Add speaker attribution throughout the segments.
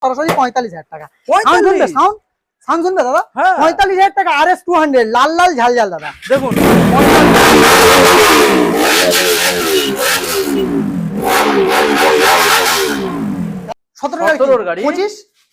Speaker 1: সরাসরি 45,000 টাকা। সাউন্ড শুনবে, সাউন্ড শুনবে দাদা? 45,000 টাকা RS 200 লাল লাল ঝাল ঝাল দাদা।
Speaker 2: দেখুন
Speaker 1: 17 গাড়ি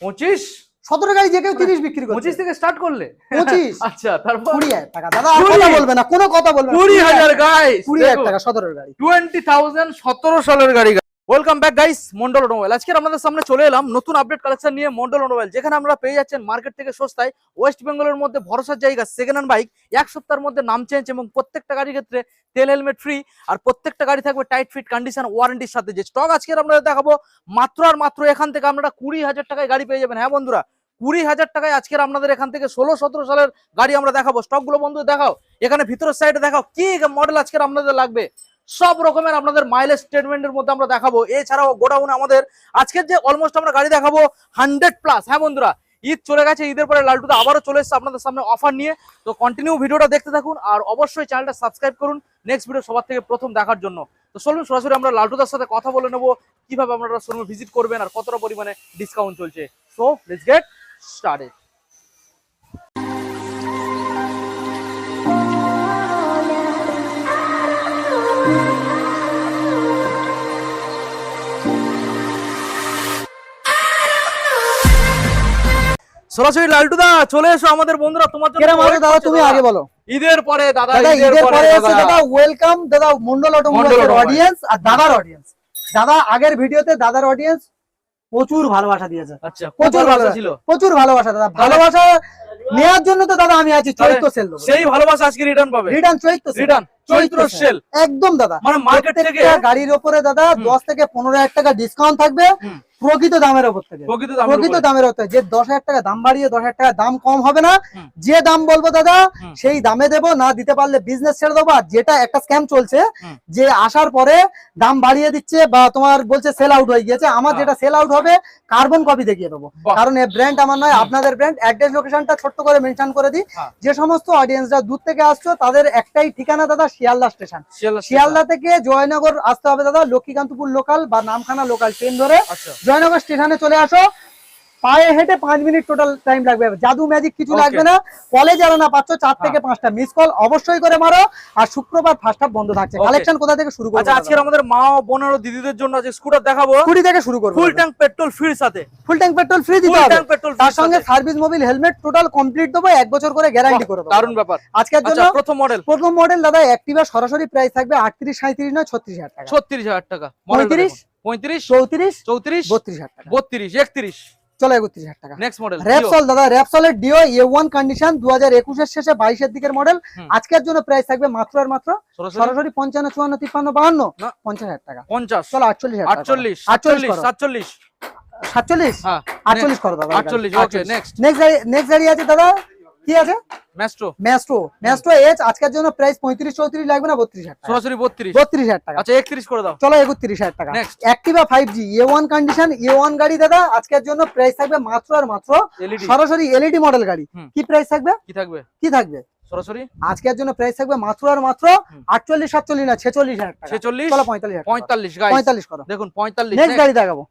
Speaker 2: 25
Speaker 1: 17 গাড়ি যে কেউ 30 বিক্রি করছে।
Speaker 2: 25 থেকে স্টার্ট করলে
Speaker 1: 25
Speaker 2: আচ্ছা, তারপর
Speaker 1: 20,000 টাকা দাদা। আর কথা বলবে না, কোনো কথা বলবে না।
Speaker 2: 20,000 গাইস,
Speaker 1: 20,000 টাকা 17 গাড়ি,
Speaker 2: 20,000 17 সালের গাড়ি। Welcome back guys, Mondal automobile. আজকে আপনাদের সামনে চলে এলাম নতুন আপডেট কালেকশন নিয়ে। মন্ডল অটোমোবাইল, যেখানে আমরা পেয়ে যাচ্ছেন মার্কেট থেকে সস্তায় ওয়েস্ট বেঙ্গলের মধ্যে ভরসার জায়গা সেকেন্ড হ্যান্ড বাইক। এক সপ্তাহের মধ্যে নাম চেঞ্জ এবং প্রত্যেকটা গাড়ির ক্ষেত্রে তেল হেলমেট ফ্রি, আর প্রত্যেকটা গাড়ি থাকবে টাইট ফিট কন্ডিশন ওয়ারেন্টির সাথে। যে স্টক আজকে আপনাদের দেখাবো মাত্র আর মাত্র এখান থেকে আপনারা 20,000 টাকায় গাড়ি পেয়ে যাবেন। হ্যাঁ বন্ধুরা, 20,000 টাকায় আজকের আপনাদের এখান থেকে 16-17 সালের গাড়ি আমরা দেখাবো। স্টক গুলো বন্ধু দেখাও, এখানে ভিতরের সাইডে দেখাও কি মডেল আজকের আপনাদের লাগবে। সব রকমের আপনাদের মাইলেজ স্টেটমেন্টের মধ্যে আমরা দেখাবো। এছাড়াও গোডাউনে আমাদের আজকের যে অলমোস্ট আমরা গাড়ি দেখাবো 100+। হ্যাঁ বন্ধুরা, ঈদ চলে গেছে, ঈদের পরে লালটুদা আবারও চলে এসেছে আপনাদের সামনে অফার নিয়ে। তো কন্টিনিউ ভিডিওটা দেখতে থাকুন, আর অবশ্যই চ্যানেলটা সাবস্ক্রাইব করুন নেক্সট ভিডিও সবার থেকে প্রথম দেখার জন্য। তো চলুন সরাসরি আমরা লালটুদার সাথে কথা বলে নেবো কিভাবে আপনারা শোরুমে ভিজিট করবেন আর কতটা পরিমাণে ডিসকাউন্ট চলছে। So let's get started. সরাসরি লালটুদা চলে এসো আমাদের বন্ধুরা তোমার জন্য।
Speaker 1: দাদা তুমি আগে বলো।
Speaker 2: ঈদের পরে দাদা,
Speaker 1: ঈদের পরে এসে দাদা ওয়েলকাম দাদা মন্ডল অটোমোবাইলের অডিয়েন্স আর দাদার অডিয়েন্স। দাদা আগের ভিডিওতে দাদার অডিয়েন্স প্রচুর ভালোবাসা দিয়েছে।
Speaker 2: আচ্ছা, প্রচুর ভালোবাসা ছিল,
Speaker 1: প্রচুর ভালোবাসা দাদা। ভালোবাসা নেওয়ার জন্য তো দাদা আমি আছি। চৈত্র সেল দেব,
Speaker 2: সেই ভালোবাসা আজকে রিটার্ন পাবে।
Speaker 1: রিটার্ন চৈত্র সেল
Speaker 2: একদম দাদা। মানে মার্কেট থেকে
Speaker 1: গাড়ির উপরে দাদা 10 থেকে 15,000 টাকা ডিসকাউন্ট থাকবে প্রকৃত দামের উপর থেকে। প্রকৃত দামের উপর যে 10,000 টাকা দাম বাড়িয়ে 10,000 টাকা দাম কম হবে না। যে দাম বলবো দাদা সেই দামে দেবো, না দিতে পারলে বিজনেস ছেড়ে দেবো। আর যেটা একটা স্ক্যাম চলছে যে আসার পরে দাম বাড়িয়ে দিচ্ছে বা তোমার বলছে সেল আউট হয়ে গিয়েছে, আমার যেটা সেল আউট হবে কার্বন কপি দেখিয়ে দেবো। কারণ এই ব্র্যান্ড আমার নয়, আপনাদের ব্র্যান্ড। অ্যাড্রেস লোকেশনটা ছোট্ট করে মেনশন করে দিই। যে সমস্ত অডিয়েন্সরা দূর থেকে আসছো তাদের একটাই ঠিকানা দাদা, শিয়ালদা স্টেশন। শিয়ালদা থেকে জয়নগর আসতে হবে দাদা, লক্ষ্মীকান্তপুর লোকাল বা নামখানা লোকাল ট্রেন ধরে জয়নগর স্টেশনে চলে আসো। পায়ে হেঁটে 5 মিনিট টোটাল টাইম লাগবে, জাদু ম্যাজিক কিছু লাগবে না। কলে যারা না পাচ্ছ 4 থেকে 5টা মিস কল অবশ্যই করে মারো। আর শুক্রবার ফার্স্ট হাফ বন্ধ থাকছে। কালেকশন কোথা থেকে শুরু করব?
Speaker 2: আচ্ছা, আজকে আমাদের মা ও বোনের ও দিদিদের জন্য যে স্কুটার দেখাবো,
Speaker 1: স্কুটি থেকে শুরু করব।
Speaker 2: ফুল ট্যাঙ্ক পেট্রোল ফ্রির সাথে,
Speaker 1: ফুল ট্যাঙ্ক পেট্রোল ফ্রি দিতে হবে। তার সঙ্গে service Mobil helmet total complete দেবো, 1 বছর করে গ্যারান্টি করে দেবো।
Speaker 2: দারুণ ব্যাপার।
Speaker 1: আজকের জন্য
Speaker 2: প্রথম মডেল
Speaker 1: দাদা অ্যাক্টিভা সরাসরি প্রাইস থাকবে 38-37 নয় 36,000 টাকা।
Speaker 2: 36,000 টাকা।
Speaker 1: 35
Speaker 2: 35
Speaker 1: 34
Speaker 2: 34
Speaker 1: 32,000 টাকা।
Speaker 2: 32 31
Speaker 1: চলো 31,000 টাকা।
Speaker 2: নেক্সট মডেল
Speaker 1: র‍্যাপসল দাদা, র‍্যাপসলের ডিও A1 কন্ডিশন 2021 এর শেষে 22 এর দিকের মডেল। আজকের জন্য প্রাইস থাকবে মাত্র আর মাত্র সরাসরি 55 54 53 52 50,000 টাকা।
Speaker 2: 50
Speaker 1: চলো 48,000 টাকা।
Speaker 2: 48 47 47
Speaker 1: 47
Speaker 2: হ্যাঁ
Speaker 1: 48 করো দাদা।
Speaker 2: 48 ওকে।
Speaker 1: নেক্সট গাড়ি আছে দাদা, কি আছে? Maestro edge. আজকের জন্য প্রাইস 35 34 লাগবে না, 32,000 টাকা।
Speaker 2: সরাসরি
Speaker 1: 32,000 টাকা।
Speaker 2: আচ্ছা 31 করে দাও।
Speaker 1: চলো 31,000 টাকা। Activa 5G A1 condition A1 গাড়ি দাদা, আজকের জন্য প্রাইস থাকবে মাত্র আর মাত্র সরাসরি এলইডি মডেল গাড়ি। কি প্রাইস থাকবে? কি থাকবে
Speaker 2: সরাসরি
Speaker 1: আজকের জন্য প্রাইস থাকবে মাত্র আর মাত্র 48 47 না 46,000 টাকা।
Speaker 2: 46
Speaker 1: চলো 45,000
Speaker 2: গাইস
Speaker 1: 45 করো।
Speaker 2: দেখুন 45।
Speaker 1: নেক্সট গাড়ি দেখাবো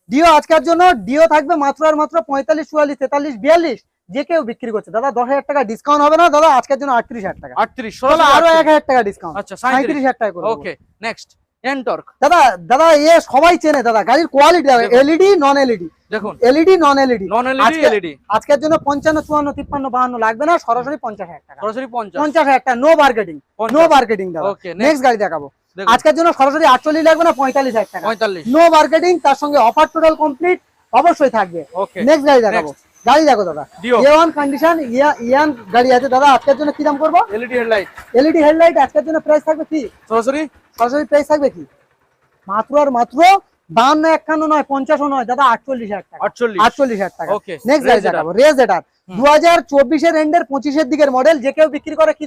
Speaker 1: ডিও আজকের জন্য ডিও থাকবে মাত্র আর মাত্র 45 44 43 42। যে কেউ বিক্রি করছে দাদা 10,000 টাকা ডিসকাউন্ট হবে না দাদা, আজকের জন্য 38,000 টাকা।
Speaker 2: 38
Speaker 1: চলো আরো 1,000 টাকা ডিসকাউন্ট।
Speaker 2: আচ্ছা 37,000
Speaker 1: টাকা করে।
Speaker 2: ওকে নেক্সট এনটর্ক
Speaker 1: দাদা সবাই চেনে দাদা, গাড়ির কোয়ালিটি এলইডি নন এলইডি।
Speaker 2: দেখুন
Speaker 1: এলইডি নন এলইডি
Speaker 2: এলইডি
Speaker 1: আজকের জন্য 55 54 53 52 লাগবে না, সরাসরি 50,000 টাকা।
Speaker 2: সরাসরি
Speaker 1: 50,000 টাকা। নো মার্কেটিং দাদা। নেক্সট গাড়ি দেখাবো আজকের জন্য সরাসরি 48 লাগবে না, 45,000 টাকা।
Speaker 2: 45
Speaker 1: নো মার্কেটিং, তার সঙ্গে অফার টোটাল কমপ্লিট অবশ্যই থাকবে। নেক্সট গাড়ি দেখাবো। গাড়ি দেখো দাদা A1 কন্ডিশন ইয়ান গাড়ি আছে দাদা, আজকের জন্য কি দাম করবো? এলইডি হেডলাইট আজকের জন্য প্রাইস থাকবে কি? সরাসরি প্রাইস থাকবে কি মাত্র আর মাত্র 52 51 নয় 50 নয় দাদা, 48,000 টাকা। 48,000 টাকা। নেক্সট গাড়ি দেখাবো রেজ এটার 2024 এর এন্ডের 25 এর দিকের মডেল। যে কেউ বিক্রি করে কি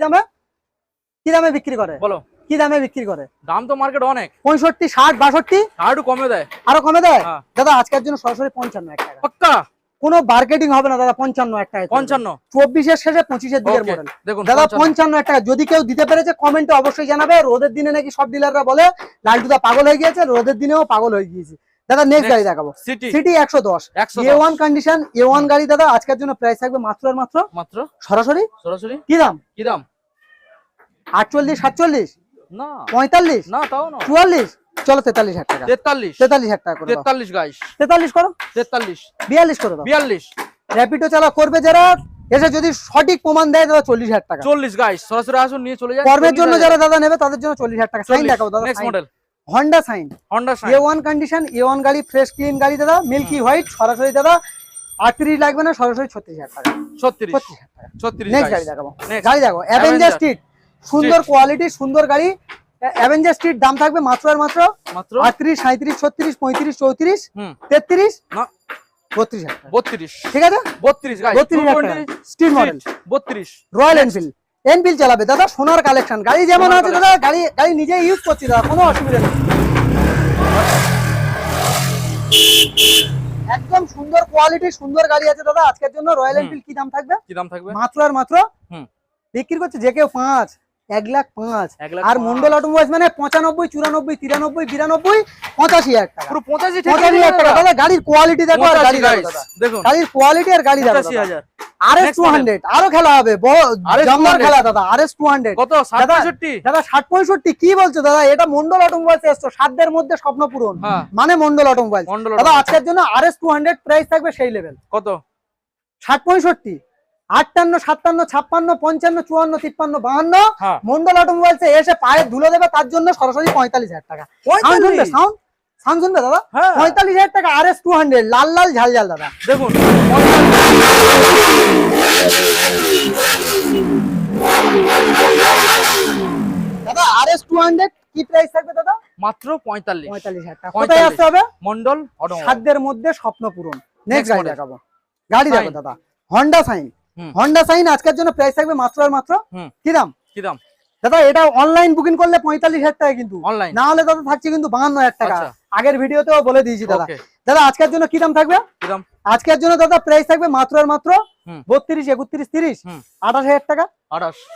Speaker 1: দামে বিক্রি করে বলো? কি দামে বিক্রি করে?
Speaker 2: দাম তো মার্কেট অনেক,
Speaker 1: 65 60 62
Speaker 2: আরো কমে দেয়।
Speaker 1: দাদা আজকের জন্য সরাসরি 55,000 টাকা।
Speaker 2: পাক্কা
Speaker 1: কোনো মার্কেটিং হবে না দাদা, 55,000 টাকা।
Speaker 2: 55
Speaker 1: 24 এর শেষে 25 এর দিকের মডেল দাদা, 55,000 টাকা। যদি কেউ দিতে পেরেছে কমেন্টে অবশ্যই জানাবে। রোদের দিনে নাকি সব ডিলাররা বলে লালটুদা পাগল হয়ে গিয়েছে, রোদের দিনেও পাগল হয়ে গিয়েছে। দাদা নেক্সট গাড়ি দেখাবো সিটি 110 A1 কন্ডিশন A1 গাড়ি দাদা আজকের জন্য প্রাইস থাকবে মাত্র আর মাত্র সরাসরি কি দাম 48 47
Speaker 2: না
Speaker 1: 45
Speaker 2: না তাও না
Speaker 1: 44 চলো 43000 টাকা 43000 টাকা করে
Speaker 2: 43 গাইস
Speaker 1: 43 করো
Speaker 2: 43
Speaker 1: 42 করে দাও
Speaker 2: 42
Speaker 1: র‍্যাপিডো চালা করবে যারা এসে যদি সঠিক প্রমাণ দেয় দাদা 40000 টাকা
Speaker 2: 40 গাইস সরাসরি আসুন নিয়ে চলে যান
Speaker 1: কর্মের জন্য যারা দাদা নেবে তাদের জন্য 40000 টাকা সাইন দেখাও দাদা
Speaker 2: next model
Speaker 1: Honda Shine A1 condition A1 গাড়ি ফ্রেশ ক্লিন গাড়ি দাদা মিল্কি হোয়াইট সরাসরি দাদা 38 লাগবে না সরাসরি 36000 টাকা
Speaker 2: 36
Speaker 1: নেক্সট গাড়ি দেখাবো গাড়ি দেখো অ্যাভেঞ্জার স্ট্রিট সুন্দর কোয়ালিটি সুন্দর গাড়ি অ্যাভেঞ্জার স্ট্রিট দাম থাকবে মাত্র আর মাত্র 38 37 36 35 34 33
Speaker 2: না
Speaker 1: 32000 ঠিক আছে
Speaker 2: 32 guys
Speaker 1: 32 street model
Speaker 2: 32
Speaker 1: royal Enfield Enfield চালাবে দাদা সোনার কালেকশন গাড়ি যেমন আছে দাদা গাড়ি নিজে ইউজ করছি দাদা কোনো অসুবিধা নেই একদম সুন্দর কোয়ালিটি সুন্দর গাড়ি আছে দাদা আজকের জন্য রয়্যাল এনফিল্ড কি দাম থাকবে মাত্র আর মাত্র বিক্রি করছে যে কেউ 5 1,05,000 আর মন্ডল অটোমোবাইলস মানে 95 94 93 92 95,000 টাকা
Speaker 2: পুরো
Speaker 1: 85,000 টাকা দাদা গাড়ির কোয়ালিটি দেখো আর গাড়ি দেখো গাড়ির কোয়ালিটি আর গাড়ি দেখো
Speaker 2: 85,000
Speaker 1: RS 200 আরো খেলা হবে জমদার খেলা দাদা RS 200
Speaker 2: কত 60
Speaker 1: দাদা 60 65 কি বলছো দাদা এটা মন্ডল অটোমোবাইলস এসছো 7 দের মধ্যে স্বপ্ন পূরণ মানে মন্ডল অটোমোবাইলস দাদা আজকের জন্য RS 200 প্রাইস থাকবে সেই লেভেল
Speaker 2: কত
Speaker 1: 60 65 58 57 56 55 54 53 52 মন্ডল অটোমোবাইলস এসে পায়ে ধুলো দেবে তার জন্য সরাসরি 45000 টাকা সাউন্ড শুনবে দাদা 45000 টাকা RS 200 লাল লাল ঝাল ঝাল দাদা
Speaker 2: দেখুন
Speaker 1: দাদা RS 200 কি প্রাইস থাকবে দাদা
Speaker 2: মাত্র 45000
Speaker 1: টাকা কোথায় আসতে হবে
Speaker 2: মন্ডল অটোমোবাইল
Speaker 1: সাধ্যের মধ্যে স্বপ্ন পূরণ নেক্সট গাড়ি দেখাবো গাড়ি দেখো দাদা Honda Shine আজকের জন্য প্রাইস থাকবে মাত্র আর মাত্র কি দাম দাদা এটা অনলাইন বুকিং করলে 45000 টাকা কিন্তু না হলে দাদা থাকছে কিন্তু 52000 টাকা আগের ভিডিওতেও বলে দিয়েছি দাদা দাদা আজকের জন্য কি দাম থাকবে আজকের জন্য দাদা প্রাইস থাকবে মাত্র আর মাত্র 32 31 30 28000 টাকা
Speaker 2: 28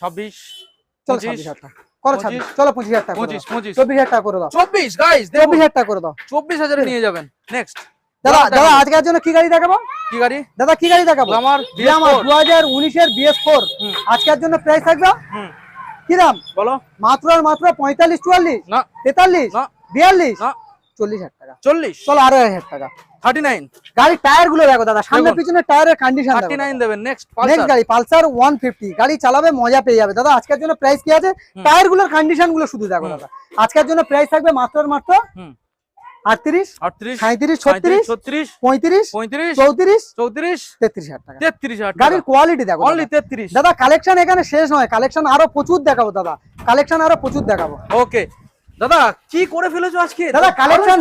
Speaker 2: 27 26
Speaker 1: চলো 26000 টাকা করো 26 চলো 25000 টাকা
Speaker 2: 25
Speaker 1: 24000 টাকা করে দাও
Speaker 2: 24 গাইস
Speaker 1: 24000 টাকা করে দাও
Speaker 2: 24000 এ নিয়ে যাবেন নেক্সট
Speaker 1: দাদা আজকের জন্য কি গাড়ি দেখাবো দাদা কি গাড়ি দেখাবো
Speaker 2: আমার
Speaker 1: 2019 এর BS4 আজকের জন্য প্রাইস থাকবে কি দাম
Speaker 2: বলো
Speaker 1: মাত্র আর মাত্র 45 44
Speaker 2: না
Speaker 1: 43
Speaker 2: না
Speaker 1: 42
Speaker 2: না
Speaker 1: 40000 টাকা
Speaker 2: 40
Speaker 1: চলো 28000 টাকা
Speaker 2: 39
Speaker 1: গাড়ি টায়ার গুলো দেখো দাদা সামনে পিছনে টায়ারের কন্ডিশন দেখো
Speaker 2: 39 দেবেন নেক্সট
Speaker 1: গাড়ি পালসার 150 গাড়ি চালাবে মজা পেয়ে যাবে দাদা আজকের জন্য প্রাইস কি আছে টায়ার গুলোর কন্ডিশন গুলো শুধু দেখো দাদা আজকের জন্য প্রাইস থাকবে মাত্র আর মাত্র 38 37 36 36 35 34 33000 টাকা
Speaker 2: 33000
Speaker 1: গাড়ির কোয়ালিটি দেখো
Speaker 2: অনলি 33
Speaker 1: দাদা কালেকশন এখানে শেষ নয় কালেকশন আরো প্রচুর দেখাবো দাদা কালেকশন আরো প্রচুর দেখাবো
Speaker 2: ওকে দাদা কি করে ফেলেছো আজকে
Speaker 1: দাদা কালেকশন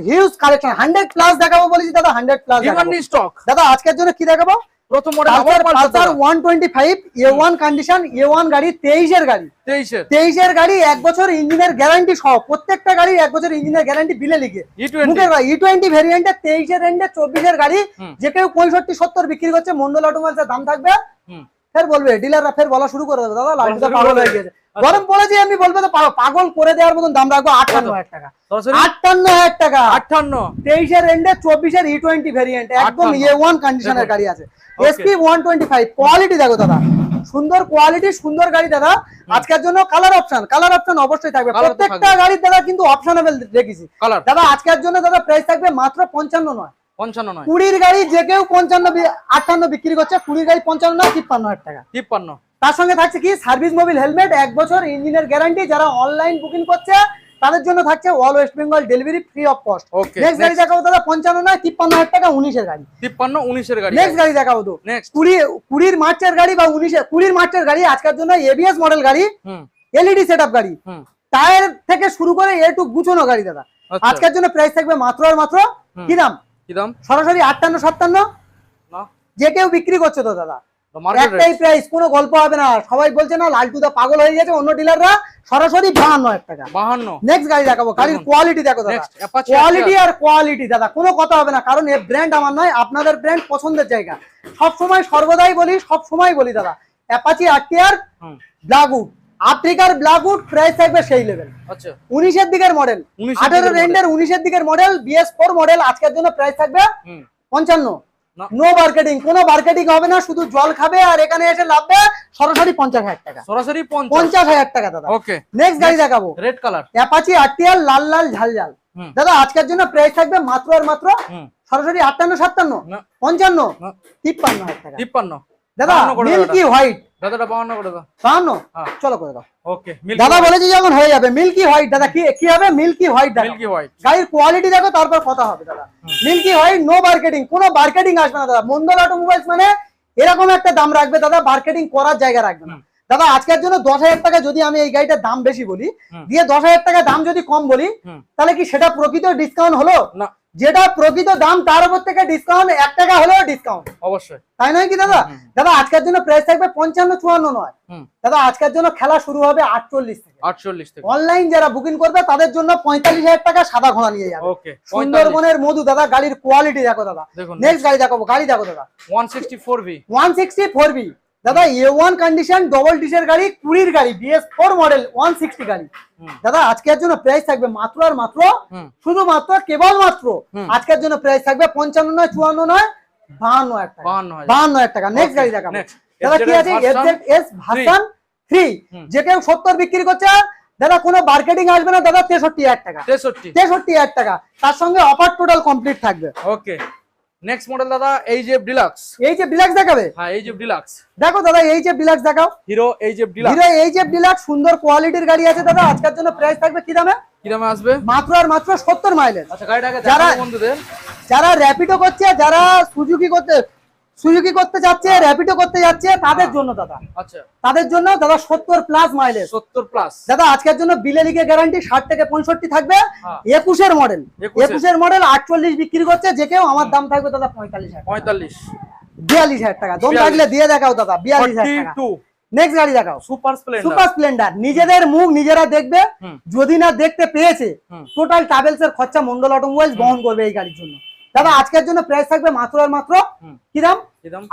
Speaker 1: হিউজ কালেকশন 100 প্লাস দেখাবো বলেছি দাদা 100 প্লাস
Speaker 2: ডিমান্ড স্টক
Speaker 1: দাদা আজকের জন্য কি দেখাবো
Speaker 2: প্রথম model
Speaker 1: Pulsar 125 A1 condition A1 গাড়ি 23 এর গাড়ি 23 এর গাড়ি 1 বছর ইঞ্জিনের গ্যারান্টি সহ প্রত্যেকটা গাড়ি 1 বছর ইঞ্জিনের গ্যারান্টি বিলে লিখে E20 ভেরিয়েন্টে 23 এর এন্ডে 24 এর গাড়ি যে কেউ 65 70 বিক্রি করছে মন্ডল অটোমোবাইলসের দাম থাকবে ফের বলবে ডিলাররা ফের বলা শুরু করে দেবে দাদা লাইটটা পাগল হয়ে গেছে গরম পড়েছে এমনি বলবে তো পাগল করে দেওয়ার মতন দাম রাখবো 58000 টাকা 58000 টাকা
Speaker 2: 58
Speaker 1: 23 এর এন্ডে 24 এর E20 ভেরিয়েন্ট একদম A1 কন্ডিশনের গাড়ি আছে SP 125 কোয়ালিটি দেখো দাদা সুন্দর কোয়ালিটি সুন্দর গাড়ি দাদা আজকের জন্য কালার অপশন অবশ্যই থাকবে প্রত্যেকটা গাড়ির দাদা কিন্তু অপশনেবল রেখেছি দাদা আজকের জন্য দাদা প্রাইস থাকবে মাত্র 55 নয় 20 গাড়ি যে কেউ 55 58 বিক্রি করছে 20 গাড়ি 55 না 53000 টাকা
Speaker 2: 53
Speaker 1: তার সঙ্গে থাকছে কি সার্ভিস মোবিল হেলমেট 1 বছর ইঞ্জিনের গ্যারান্টি যারা অনলাইন বুকিং করছে তাদের জন্য থাকছে all West Bengal delivery free of cost next গাড়ি দেখাবো দাদা 55 না 53000 টাকা 19 এর গাড়ি
Speaker 2: 53 19 এর গাড়ি
Speaker 1: নেক্সট গাড়ি দেখাবো তো 20 মার্চের গাড়ি বা 20 মার্চের গাড়ি আজকের জন্য ABS মডেল গাড়ি এলইডি সেটআপ গাড়ি টায়ার থেকে শুরু করে এ টু গুছানো গাড়ি দাদা আজকের জন্য প্রাইস থাকবে মাত্র আর মাত্র কি দাম সরাসরি 58 57 না যে কেউ বিক্রি করছে তো দাদা একটাই প্রাইস কোনো গল্প হবে না সবাই বলছে না লালটুদা পাগল হয়ে গেছে অন্য ডিলাররা সরাসরি 52000 টাকা 52 নেক্সট গাড়ি দেখাবো গাড়ির কোয়ালিটি দেখো দাদা কোয়ালিটি আর কোয়ালিটি দাদা কোনো কথা হবে না কারণ এই ব্র্যান্ড আমার নয় আপনাদের ব্র্যান্ড পছন্দের জায়গা সব সময় সর্বদাই বলি সব সময় বলি দাদা অ্যাপাচি আরটিআর ব্ল্যাকউড আফ্রিকার ব্ল্যাকউড প্রাইস থাকবে সেই লেভেল।
Speaker 2: আচ্ছা
Speaker 1: 19 এর দিকের মডেল, 18 রেন্ডের 19 এর দিকের মডেল, BS4 মডেল, আজকের জন্য প্রাইস থাকবে 55। নো মার্কেটিং, কোনো মার্কেটিং হবে না, শুধু জল খাবে আর এখানে এসে লাভবে সরাসরি 50,000 টাকা,
Speaker 2: সরাসরি
Speaker 1: 50,000 টাকা দাদা।
Speaker 2: ওকে
Speaker 1: নেক্সট গাড়ি দেখাবো,
Speaker 2: রেড কালার
Speaker 1: অ্যাপাচি RTR লাল লাল ঝাল ঝাল। দাদা আজকের জন্য প্রাইস থাকবে মাত্র আর মাত্র সরাসরি 58, 57, 55, 53,000 টাকা।
Speaker 2: 53
Speaker 1: দাদা মিল্কি হোয়াইট,
Speaker 2: দাদাটা 52 করে দাও,
Speaker 1: 52 চলো করে দাও।
Speaker 2: ওকে
Speaker 1: দাদা বলেছি যখন হয়ে যাবে মিল্কি হোয়াইট। দাদা কি হবে? Milky white.
Speaker 2: মিল্কি হোয়াইট,
Speaker 1: গাড়ির কোয়ালিটি দেখো তারপর কথা হবে দাদা। মিল্কি হোয়াইট, নো মার্কেটিং, কোনো মার্কেটিং আসবে না দাদা। মন্ডল অটোমোবাইলস মানে এরকম একটা দাম রাখবে দাদা, মার্কেটিং করার জায়গা রাখবে না দাদা। আজকের জন্য 10,000 টাকা যদি আমি এই গাড়িটার দাম বেশি বলি, দিয়ে 10,000 টাকা দাম যদি কম বলি, তাহলে কি সেটা প্রকৃত ডিসকাউন্ট হলো? না, যেটা প্রকৃত দাম তার উপর থেকে ডিসকাউন্ট 1 টাকা হলেও ডিসকাউন্ট অবশ্যই, তাই নয় কি দাদা? দাদা আজকের জন্য প্রাইস থাকবে 55, 54 নয় দাদা। আজকের জন্য খেলা শুরু হবে 48 থেকে।
Speaker 2: 48 থেকে
Speaker 1: অনলাইন যারা বুকিং করবে তাদের জন্য 45,000 টাকা সাদা ঘোড়া নিয়ে যাবে।
Speaker 2: ওকে
Speaker 1: সুন্দরবনের মধু দাদা। গাড়ির কোয়ালিটি দেখো দাদা। নেক্সট গাড়ি দেখাবো, গাড়ি দেখো দাদা
Speaker 2: 164V,
Speaker 1: 164V দাদা। A1 কন্ডিশন ডবল ডিসের গাড়ি, 20 গাড়ি, BS4 মডেল, 160 গাড়ি দাদা। আজকের জন্য প্রাইস থাকবে মাত্র আর মাত্র, শুধুমাত্র কেবলমাত্র আজকের জন্য প্রাইস থাকবে 55 নয়, 54 নয়, 52,000 টাকা, 52,000 টাকা। নেক্সট গাড়ি দেখাবো দাদা, কি আছে? FZS ভার্সন 3, যে কেউ 70 বিক্রি করছে দাদা, কোনো মার্কেটিং আসবে না দাদা। 63,000 টাকা, 63,000 টাকা। তার সঙ্গে অফার টোটাল কমপ্লিট থাকবে।
Speaker 2: ওকে নেক্সট মডেল দাদা, এইচএফ ডিলাক্স।
Speaker 1: এইচএফ ডিলাক্স দেখাবে?
Speaker 2: হ্যাঁ এইচএফ ডিলাক্স
Speaker 1: দেখো দাদা, এইচএফ ডিলাক্স দেখাও।
Speaker 2: Hero HF deluxe,
Speaker 1: hero HF deluxe, সুন্দর কোয়ালিটির গাড়ি আছে দাদা। আজকের জন্য প্রাইস থাকবে কি দামে?
Speaker 2: কি দামে আসবে?
Speaker 1: মাত্র আর মাত্র 70 মাইলেজ।
Speaker 2: আচ্ছা গাড়িটাকে দেখাও বন্ধুদের,
Speaker 1: যারা র‍্যাপিডো করছে, যারা সুজুকি করতে যাচ্ছে, র‍্যাপিডো করতে যাচ্ছে, তাদের জন্য দাদা। আচ্ছা তাদের জন্য দাদা 70 প্লাস মাইলেজ, 70 প্লাস দাদা। আজকের জন্য বিলে লিখে গ্যারান্টি 60 থেকে 65 থাকবে। 21 এর মডেল, 21 এর মডেল 48 বিক্রি করছে যে কেউ। আমার দাম থাকবে দাদা 42,000 টাকা। দম থাকলে দিয়ে দেখাও দাদা, 42,000 টাকা। নেক্সট গাড়ি দেখাও, সুপার স্প্লেন্ডার। নিজেদের মুখ নিজেরা দেখবে, যদি না দেখতে পেয়েছে টোটাল ট্রাভেলস এর খরচা মন্ডল অটোমোবাইলস বহন করবে এই গাড়ির জন্য দাদা। আজকের জন্য প্রাইস থাকবে মাত্র আর মাত্র কি দাম?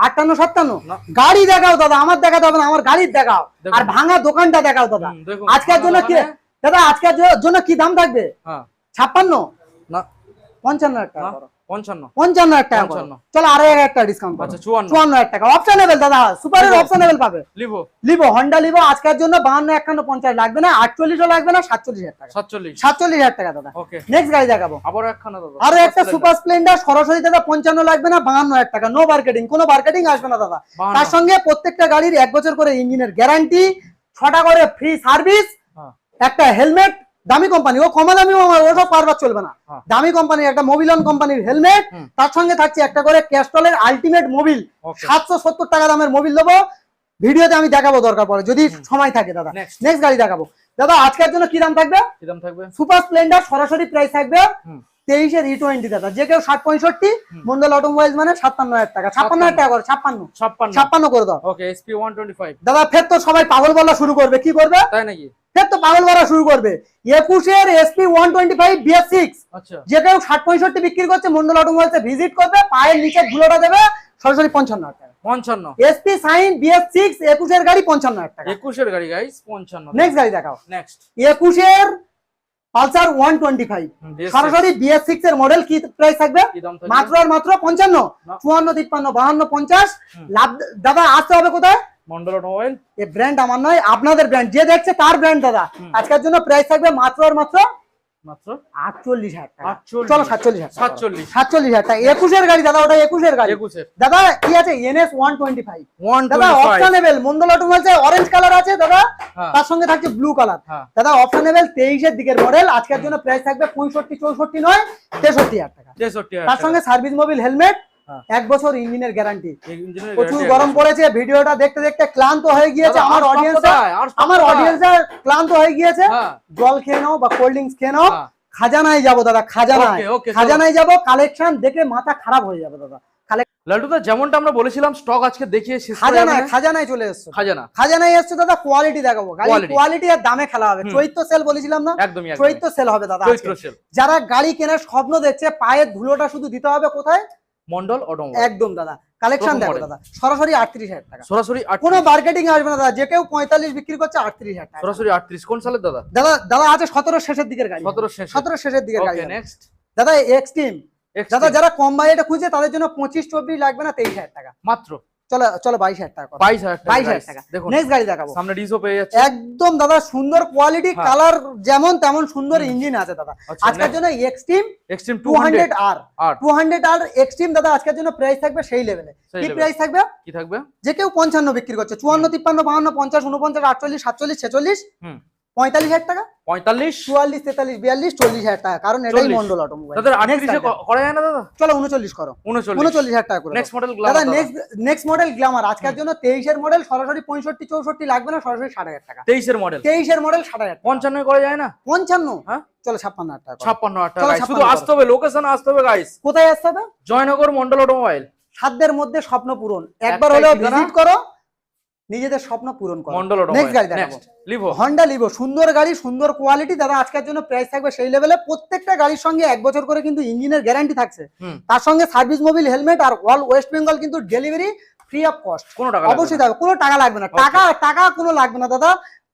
Speaker 1: 58, 57। গাড়ি দেখাও দাদা, আমার দেখাতে হবে না, আমার গাড়ির দেখাও। আর ভাঙা দোকানটা দেখাও দাদা। আজকের জন্য কি দাদা, আজকের জন্য কি দাম থাকবে? 56 না 55,000 টাকা, 55,000 টাকা। চলো আরো 1,000 টাকা ডিসকাউন্ট। আচ্ছা 54,000 টাকা অপশনেবল দাদা। সুপারের অপশনেবল পাবে। লিভো হন্ডা লিভো আজকের জন্য 52, 51, 50 লাগবে না, 48ও লাগবে না, 47,000 টাকা, 47,000 টাকা দাদা। নেক্সট গাড়ি দেখাবো, আরো একটা সুপার স্প্লেন্ডার সরাসরি দাদা। 55 লাগবে না, 52,000 টাকা। নো মার্কেটিং, কোনো মার্কেটিং আসবে না দাদা। তার সঙ্গে প্রত্যেকটা গাড়ির 1 বছর করে ইঞ্জিনের গ্যারান্টি, 6টা করে ফ্রি সার্ভিস, একটা হেলমেট। দামি কোম্পানি, ও কমা দামি ওসব কারবার চলবে না। দামি কোম্পানি, একটা মোবিলন কোম্পানির হেলমেট, তার সঙ্গে থাকছে একটা করে ক্যাস্টলের আলটিমেট মোবিল। 770 টাকা দামের মোবিল দেবো, ভিডিওতে আমি দেখাবো দরকার পড়ে যদি সময় থাকে দাদা। নেক্সট গাড়ি দেখাবো দাদা। আজকের জন্য কি দাম থাকবে? সুপার স্প্লেন্ডার সরাসরি প্রাইস থাকবে 23 এর E20 দাদা। যে কেউ 60, 65, মন্ডল অটোমোবাইলস মানে 57,000 টাকা, 56,000 টাকা করে, 56 করে দাও। ওকে SP 125 দাদা। ফের তো সবাই পাগল বলা শুরু করবে, কি করবে তাই নাকি? ফের তো পাগল বলা শুরু করবে। 21 এর SP 125 BS6। আচ্ছা যে কেউ 60, 65 বিক্রি করছে মন্ডল অটোমোবাইলসে ভিজিট করবে, পায়ের নিচে ধুলোটা দেবে, সরাসরি 55,000 টাকা। 55 SP সাইন BS6 21 এর গাড়ি 55,000 টাকা। 21 এর গাড়ি গাইস 55। নেক্সট গাড়ি দেখাও। নেক্সট 21 এর পালসার 125 সরাসরি BS6 এর মডেল। কি প্রাইস থাকবে? মাত্র আর মাত্র 55, 54, 53, 52, 50। লাভ দাদা আসতে হবে কোথায়? মন্ডল অটোমোবাইল। এই ব্র্যান্ড আমার নয়, আপনাদের ব্র্যান্ড, যে দেখছে তার ব্র্যান্ড দাদা। আজকের জন্য প্রাইস থাকবে মাত্র আর মাত্র 48,000 টাকা। চলো 47,000 টাকা। 21 এর গাড়ি দাদা, ওটা 21 এর গাড়ি দাদা। কি আছে? NS 125 দাদা অপশনেবল। মন্ডল অটোমোবাইলস অরেঞ্জ কালার আছে দাদা, তার সঙ্গে থাকছে ব্লু কালার দাদা। অপশনেবল 23 এর দিকের মডেল। আজকের জন্য প্রাইস থাকবে 65, 64 নয়, 63,000 টাকা। তার সঙ্গে সার্ভিস মোবিল হেলমেট, 1 বছর ইঞ্জিনের গ্যারান্টি। প্রচুর গরম পড়েছে, ভিডিওটা দেখতে দেখতে ক্লান্ত হয়ে গিয়েছে আমার অডিয়েন্স ক্লান্ত হয়ে গিয়েছে। জল খেয়ে নাও বা কোল্ড ড্রিঙ্কস খেয়ে নাও। খাজানায় যাবো দাদা, খাজানায় যাবো। কালেকশন দেখে মাথা খারাপ হয়ে যাবে দাদা।
Speaker 2: লালটুদা যেমনটা আমরা বলেছিলাম স্টক আজকে দেখিয়ে শেষ
Speaker 1: খাজানায় চলে এসেছে। খাজানায় এসেছে দাদা। কোয়ালিটি দেখাবো, গাড়ি কোয়ালিটি আর দামে খেলা হবে। চৈত্র সেল বলেছিলাম না, চৈত্র সেল হবে দাদা। যারা গাড়ি কেনার স্বপ্ন দেখছে, পায়ের ধুলোটা শুধু দিতে হবে কোথায়?
Speaker 2: মন্ডল অটোমোবাইল।
Speaker 1: একদম দাদা কালেকশন
Speaker 2: প্রথম
Speaker 1: দেখো
Speaker 2: model।
Speaker 1: দাদা, সরাসরি 38,000 টাকা,
Speaker 2: সরাসরি
Speaker 1: কোনো মার্কেটিং আসবে না দাদা। যে কেউ 45 বিক্রি করছে 38,000 টাকা।
Speaker 2: সরাসরি 38। কোন সালের দাদা?
Speaker 1: দাদা দাদা আছে 17 শেষের দিকের গাড়ি,
Speaker 2: 17 শেষে।
Speaker 1: 17 শেষের দিকের গাড়ি।
Speaker 2: Okay next.
Speaker 1: দাদা এক্সট্রিম, দাদা যারা কম বাজেটে খুঁজছে তাদের জন্য 25-24 লাগবে না, 23,000 টাকা
Speaker 2: মাত্র।
Speaker 1: চলো চলো 22,000 টাকা,
Speaker 2: 22,000
Speaker 1: টাকা।
Speaker 2: দেখুন
Speaker 1: নেক্সট গাড়ি দেখাবো,
Speaker 2: সামনে ডিসও পেয়ে যাচ্ছে
Speaker 1: একদম দাদা সুন্দর কোয়ালিটি,
Speaker 2: হ্যাঁ।
Speaker 1: কালার যেমন তেমন সুন্দর, ইঞ্জিন আছে দাদা।
Speaker 2: আচ্ছা,
Speaker 1: আজকের জন্য extreme
Speaker 2: extreme 200
Speaker 1: 200R, 200R extreme দাদা আজকের জন্য প্রাইস থাকবে সেই লেভেলে।
Speaker 2: সেই
Speaker 1: কি
Speaker 2: level।
Speaker 1: প্রাইস থাকবে?
Speaker 2: কি থাকবে?
Speaker 1: যে কেউ 55 বিক্রি করছে, 54, 53, 52, 50, 49, 48, 47, 46,
Speaker 2: হুম
Speaker 1: 45,000 টাকা,
Speaker 2: 45
Speaker 1: 44, 43, 42, 40,000 টাকা, কারণ এটাই
Speaker 2: 40
Speaker 1: মন্ডল অটোমোবাইল।
Speaker 2: তাদের 38 এ করা যায় না দাদা?
Speaker 1: চলো 39 করো, 39,000 টাকা করে
Speaker 2: নেক্সট মডেল
Speaker 1: দাদা।
Speaker 2: গ্লামার।
Speaker 1: নেক্সট মডেল গ্ল্যামার আজকের জন্য 23 এর মডেল, সরাসরি 65-64 লাগবে না, সরাসরি 60,000 টাকা।
Speaker 2: 23 এর মডেল,
Speaker 1: 23 এর মডেল 60,000 টাকা।
Speaker 2: 55 করা যায় না?
Speaker 1: 55,
Speaker 2: হ্যাঁ
Speaker 1: চলো 56,000 টাকা করো।
Speaker 2: 56,000 টাকা
Speaker 1: চলো,
Speaker 2: guys।
Speaker 1: 56
Speaker 2: শুধু আসতে হবে, লোকেশন আসতে হবে গাইস।
Speaker 1: কোথায় আসতে হবে?
Speaker 2: জয়নগর মন্ডল অটোমোবাইল।
Speaker 1: সাধ্যের মধ্যে স্বপ্ন পূরণ, একবার
Speaker 2: একটাই
Speaker 1: হলেও
Speaker 2: ঠিকানা।
Speaker 1: ভিজিট করো, নিজেদের স্বপ্ন পূরণ করো।
Speaker 2: Mondal
Speaker 1: next
Speaker 2: automobile.
Speaker 1: গাড়ি দেখাবো,
Speaker 2: নেক্সট লিভো।
Speaker 1: হন্ডা লিভো, সুন্দর গাড়ি, সুন্দর কোয়ালিটি দাদা। আজকের জন্য প্রাইস থাকবে সেই লেভেলে। প্রত্যেকটা গাড়ির সঙ্গে 1 বছর করে কিন্তু ইঞ্জিনের গ্যারান্টি থাকছে,
Speaker 2: হুম
Speaker 1: তার সঙ্গে সার্ভিস মোবিল, হেলমেট, আর অল ওয়েস্ট বেঙ্গল কিন্তু ডেলিভারি ফ্রি অফ কস্ট।
Speaker 2: কোনো টাকা
Speaker 1: অবশ্যই থাকবে, কোনো টাকা লাগবে না, টাকা কোনো লাগবে না দাদা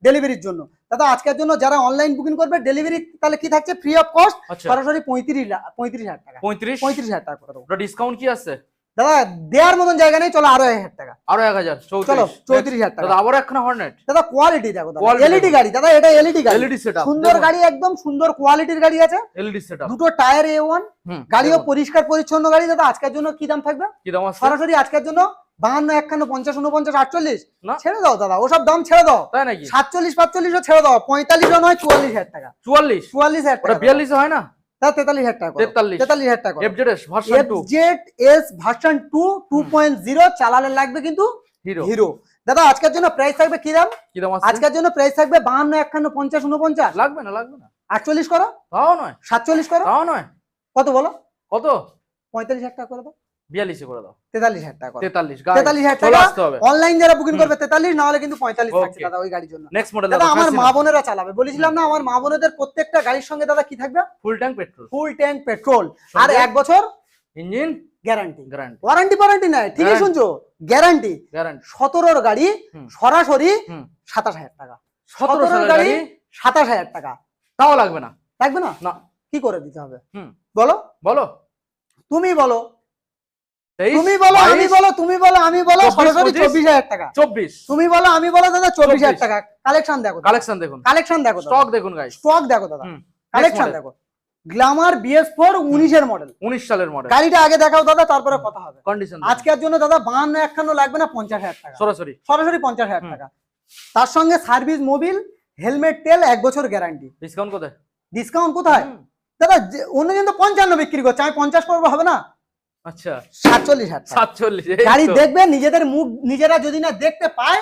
Speaker 1: ডেলিভারির জন্য। দাদা আজকের জন্য যারা অনলাইন বুকিং করবে ডেলিভারি তাহলে কি থাকছে? ফ্রি অফ কস্ট,
Speaker 2: আচ্ছা
Speaker 1: সরাসরি 35,000 টাকা,
Speaker 2: 35
Speaker 1: টাকা করে দেবো।
Speaker 2: ওটা ডিসকাউন্ট কি আছে
Speaker 1: দাদা দেওয়ার মতন জায়গা নেই, চলো আরো 1,000 টাকা,
Speaker 2: আরো 1000
Speaker 1: চলো
Speaker 2: 34
Speaker 1: 34,000 টাকা।
Speaker 2: দাদা আবার একখানা হর্নেট।
Speaker 1: দাদা কোয়ালিটি দেখো দাদা,
Speaker 2: Quality
Speaker 1: এলইডি
Speaker 2: দেখো।
Speaker 1: গাড়ি দাদা, এটা এলইডি গাড়ি,
Speaker 2: এলইডি সেটআপ
Speaker 1: সুন্দর গাড়ি, একদম সুন্দর কোয়ালিটির গাড়ি আছে,
Speaker 2: এলইডি সেটআপ।
Speaker 1: দুটো টায়ার A1,
Speaker 2: হুম
Speaker 1: গাড়িও পরিষ্কার পরিচ্ছন্ন গাড়ি। দাদা আজকের জন্য কি দাম থাকবে?
Speaker 2: কি দাম আছে?
Speaker 1: সরাসরি আজকের জন্য 52, 51, 50, 49, 48
Speaker 2: না
Speaker 1: ছেড়ে দাও দাদা, ওসব দাম ছেড়ে দাও।
Speaker 2: তাই নাকি?
Speaker 1: 47, 45 ছেড়ে দাও, 45 নয়, 44,000 টাকা,
Speaker 2: 44
Speaker 1: 44,000
Speaker 2: ওটা
Speaker 1: টাকা,
Speaker 2: 42 হয় না?
Speaker 1: 43,000 টাকা, 43,000 টাকা।
Speaker 2: FZS ভার্সন 2
Speaker 1: FZS ভার্সন 2 2.0 চালালে লাগবে কিন্তু
Speaker 2: হিরো।
Speaker 1: হিরো। দাদা আজকের জন্য প্রাইস থাকবে কি দাম?
Speaker 2: কি দাম আছে?
Speaker 1: আজকের জন্য প্রাইস থাকবে 52, 51, 50, 49,
Speaker 2: লাগবে না
Speaker 1: 48 করো,
Speaker 2: তাও নয়
Speaker 1: 47 করো,
Speaker 2: তাও নয়।
Speaker 1: কত বলো?
Speaker 2: কত?
Speaker 1: 45,000 টাকা করে দাও,
Speaker 2: 42 এ করে দাও।
Speaker 1: 43,000 টাকা করো।
Speaker 2: 43
Speaker 1: 43,000
Speaker 2: চলে
Speaker 1: টাকা
Speaker 2: আসতে হবে।
Speaker 1: অনলাইন যারা বুকিং করবে 43, না হলে কিন্তু 45 থাকছে
Speaker 2: Okay.
Speaker 1: দাদা ওই গাড়ির জন্য।
Speaker 2: নেক্সট মডেল
Speaker 1: দাদা আমার মা বোনেরা চালাবে, বলেছিলাম না আমার মা বোনেদের প্রত্যেকটা গাড়ির সঙ্গে দাদা কি থাকবে?
Speaker 2: Full tank petrol,
Speaker 1: full tank petrol, আর
Speaker 2: সঙ্গে
Speaker 1: 1 বছর
Speaker 2: ইঞ্জিন
Speaker 1: গ্যারান্টি।
Speaker 2: গ্যারান্টি
Speaker 1: ওয়ারেন্টি নাই, ঠিকই
Speaker 2: Guarantee।
Speaker 1: শুনছো, গ্যারান্টি।
Speaker 2: গ্যারান্টি
Speaker 1: 17 গাড়ি
Speaker 2: হুম।
Speaker 1: সরাসরি
Speaker 2: হুম
Speaker 1: 27,000 টাকা,
Speaker 2: 17 সালের
Speaker 1: গাড়ি
Speaker 2: গাড়ি
Speaker 1: 27,000 টাকা,
Speaker 2: তাও লাগবে না।
Speaker 1: লাগবে না?
Speaker 2: না
Speaker 1: কি করে দিতে হবে
Speaker 2: হুম
Speaker 1: বলো?
Speaker 2: বলো।
Speaker 1: তুমি বলো,
Speaker 2: 23
Speaker 1: তুমি বলো, আমি
Speaker 2: 22
Speaker 1: বলো, তুমি বলো, আমি বলো,
Speaker 2: 24,
Speaker 1: সরাসরি 24,000 টাকা।
Speaker 2: 24
Speaker 1: তুমি বলো, আমি বলো দাদা 24,000
Speaker 2: 24
Speaker 1: টাকা। কালেকশন দেখো,
Speaker 2: কালেকশন দেখুন,
Speaker 1: কালেকশন দেখো,
Speaker 2: স্টক দেখুন গাইস।
Speaker 1: স্টক দেখো দাদা,
Speaker 2: হুম
Speaker 1: কালেকশন
Speaker 2: model।
Speaker 1: দেখো। গ্ল্যামার BS4 19 এর মডেল।
Speaker 2: 19 সালের মডেল।
Speaker 1: গাড়িটা আগে দেখাও দাদা, তারপরে কথা হবে।
Speaker 2: কন্ডিশন
Speaker 1: আজকের জন্য দাদা 52, 51 লাগবে না, 50,000 টাকা,
Speaker 2: সরাসরি
Speaker 1: সরাসরি 50,000
Speaker 2: হুম।
Speaker 1: টাকা। তার সঙ্গে সার্ভিস মোবিল, হেলমেট, তেল, 1 বছর গ্যারান্টি।
Speaker 2: ডিসকাউন্ট কোথায়?
Speaker 1: ডিসকাউন্ট কোথায়
Speaker 2: হুম,
Speaker 1: দাদা? অন্যদিন তো 55 বিক্রি করছে, আমি 50 করবো, হবে না?
Speaker 2: আচ্ছা
Speaker 1: 47,000 টাকা।
Speaker 2: 47 এই
Speaker 1: গাড়ি
Speaker 2: তো।
Speaker 1: দেখবে, নিজেদের মুখ নিজেরা যদি না দেখতে পায়,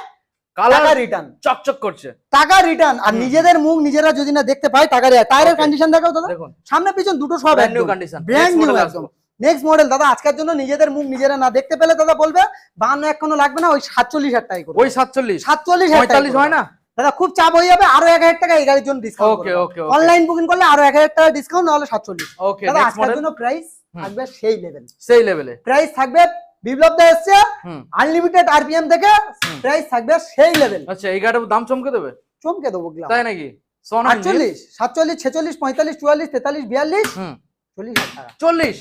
Speaker 1: টাকা
Speaker 2: কালার
Speaker 1: রিটার্ন,
Speaker 2: চকচক করছে।
Speaker 1: টাকা রিটার্ন। আর
Speaker 2: হুম।
Speaker 1: নিজেদের মুখ নিজেরা যদি না দেখতে পায়, টাকা রিটার্ন। টায়ারের
Speaker 2: Okay.
Speaker 1: কন্ডিশন দেখাও দাদা,
Speaker 2: দেখুন
Speaker 1: সামনে পিছন দুটো সব
Speaker 2: ব্র্যান্ড নিউ
Speaker 1: একদম
Speaker 2: কন্ডিশন।
Speaker 1: ব্র্যান্ড নিউ একদম। নেক্সট মডেল দাদা আজকের জন্য নিজেদের মুখ নিজেরা না দেখতে পেলে দাদা বলবে 52 এখনো লাগবে না, ওই 47,000 টাকাই করবে।
Speaker 2: ওই 47
Speaker 1: 47,000
Speaker 2: 45 হয় না?
Speaker 1: দাদা খুব চাপ হয়ে যাবে, আরো 1,000 টাকা এই গাড়ির জন্য ডিসকাউন্ট।
Speaker 2: ওকে ওকে
Speaker 1: অনলাইন বুকিং করলে আরো 1,000 টাকা ডিসকাউন্ট, নাহলে 47।
Speaker 2: ওকে
Speaker 1: দাদা
Speaker 2: নেক্সট
Speaker 1: আজকের
Speaker 2: মডেল
Speaker 1: জন্য প্রাইস
Speaker 2: হুম।
Speaker 1: থাকবে সেই লেভেল।
Speaker 2: সেই লেভেলে
Speaker 1: প্রাইস থাকবে, বিপ্লব দা এসছে
Speaker 2: হুম
Speaker 1: আনলিমিটেড আরপিএম থেকে,
Speaker 2: হুম।
Speaker 1: প্রাইস থাকবে সেই লেভেল।
Speaker 2: আচ্ছা এই গাড়ির দাম চমকে দেবে
Speaker 1: চমকে দেবো গ্লাম।
Speaker 2: তাই নাকি? সোনা
Speaker 1: 48, 47, 46, 45, 44, 43, 42,
Speaker 2: হুম
Speaker 1: 40,000 টাকা,
Speaker 2: 40